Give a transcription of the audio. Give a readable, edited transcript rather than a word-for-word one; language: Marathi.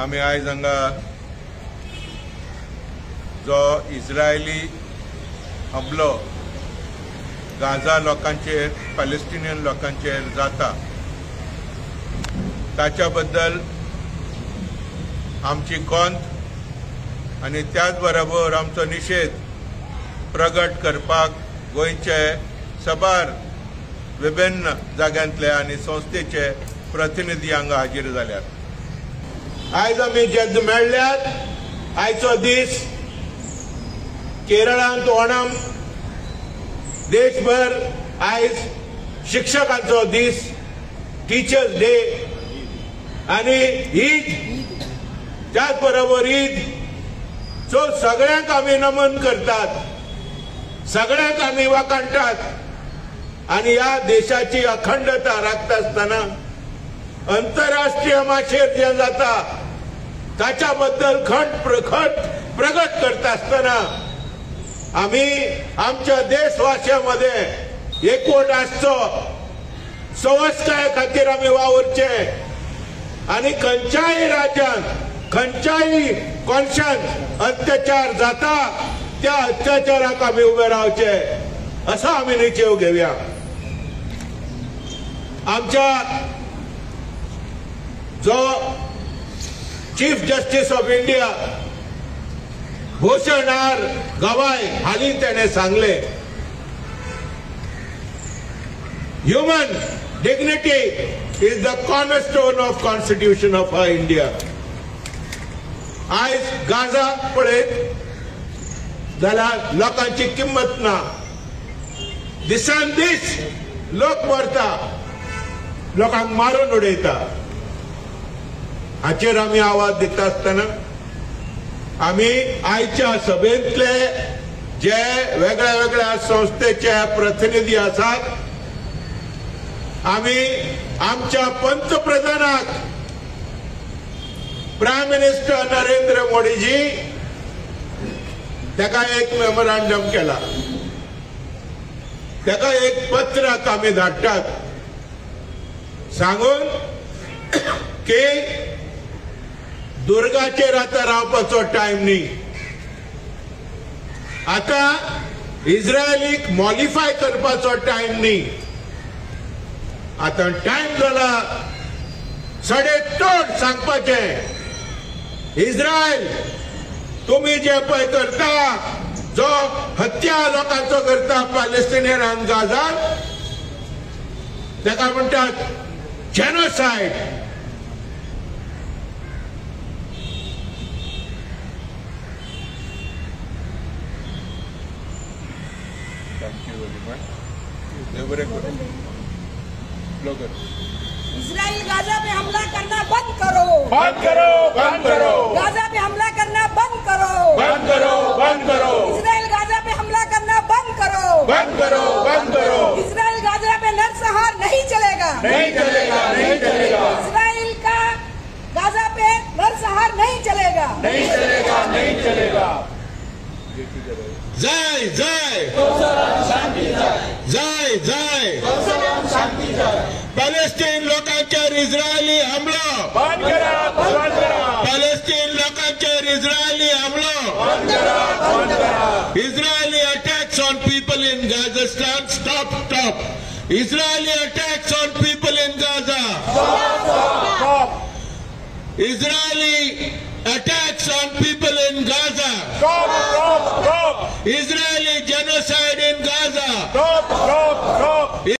आमी आयज हांगा जो इस्रायली हमलो गाजा लोकांचेर पॅलेस्टिनियन लोकांचेर जाता ताच्या बद्दल आमची कोंत आनी त्याच बरोबर आमचो निषेध प्रगट करपाक गोंयचे सबार विभिन्न जाग्यांतले आनी संस्थेचे प्रतिनिधी हांगा हाजीर जाल्यात। आयज आमी जे मेळ्ळ्यात आयचो दीस केरळांत ओणम, देशभर आयज शिक्षकांचो दीस, टीचर्स डे आनी ईद, त्याच बरोबर ईद। सो सगळ्यांक आमी नमन करतात, सगळ्यांक आमी वखाणटात आनी ह्या देशाची अखंडता राखता आसतना अंतरराष्ट्रीय माचयेर जे जाता ताच्या बद्दल खंत प्रगट करता आसतना आमी आमच्या देशवासियांमध्ये एकवट आसचो, संस्कारा खातीर आमी वावरचे आनी खंयच्याय राज्यांत खंयच्याय कोनशांत अत्याचार जाता त्या अत्याचाराक आमी उबे रावचे असो आमी निश्चय घेवया। आमच्या जो chief justice of India Bhushan R Gavai हालीं तेणें सांगले, human dignity is the cornerstone of constitution of our India. आयज गाजा पळयत जाल्यार लोकांची किंमत ना, दिसान दीस लोक मरता, लोकांक मारून उडयता। हाचेर आमी आवाज दिता आसतना आमी आयच्या सभेंतले जे वेगळ्या वेगळ्या संस्थेचे प्रतिनिधी आसात, आमी आमच्या पंतप्रधानाक प्रायम मिनिस्टर नरेंद्र मोदीजी ताका एक मेमोरंडम केला, ताका एक पत्रक आमी धाडटात सांगून की दुर्गाचेर आतां रावपाचो टायम न्ही, आतां इस्रायलीक मॉलिफाय करपाचो टायम न्ही, आतां टायम जाला सडेतोड सांगपाचें, इस्रायल तुम्ही जे पळय करता, जो हत्या लोकांचो करता पॅलेस्टिनियन आनी गाजात, ताका म्हणटात जेनोसायड। इस्राइल गाजा पे हमला करना बंद करो, बंद करो, बंद करो। गाजा पे हमला करना बंद करो, बंद करो, बंद करो। इस्राइल गाजा पे हमला करना बंद करो, बंद करो, बंद करो। इस्राइल गाजा पे नरसंहार नहीं चलेगा, नहीं चलेगा, नहीं चलेगा। इस्राइल का गाजा पे नरसंहार नहीं चलेगा, नहीं चलेगा, नहीं चलेगा। जय जय शांती जय जय शांती पॅलेस्टीन लोकांचेर इस्रायली हमलो बंद करा, बंद करा। पॅलेस्टीन लोकांचेर इस्रायली हमलो बंद करा, बंद करा। Israeli attacks on people in Gaza stop. Israeli attacks on people in Gaza. Stop. Israeli attacks on people in Gaza. Stop. Israeli genocide in Gaza. Stop.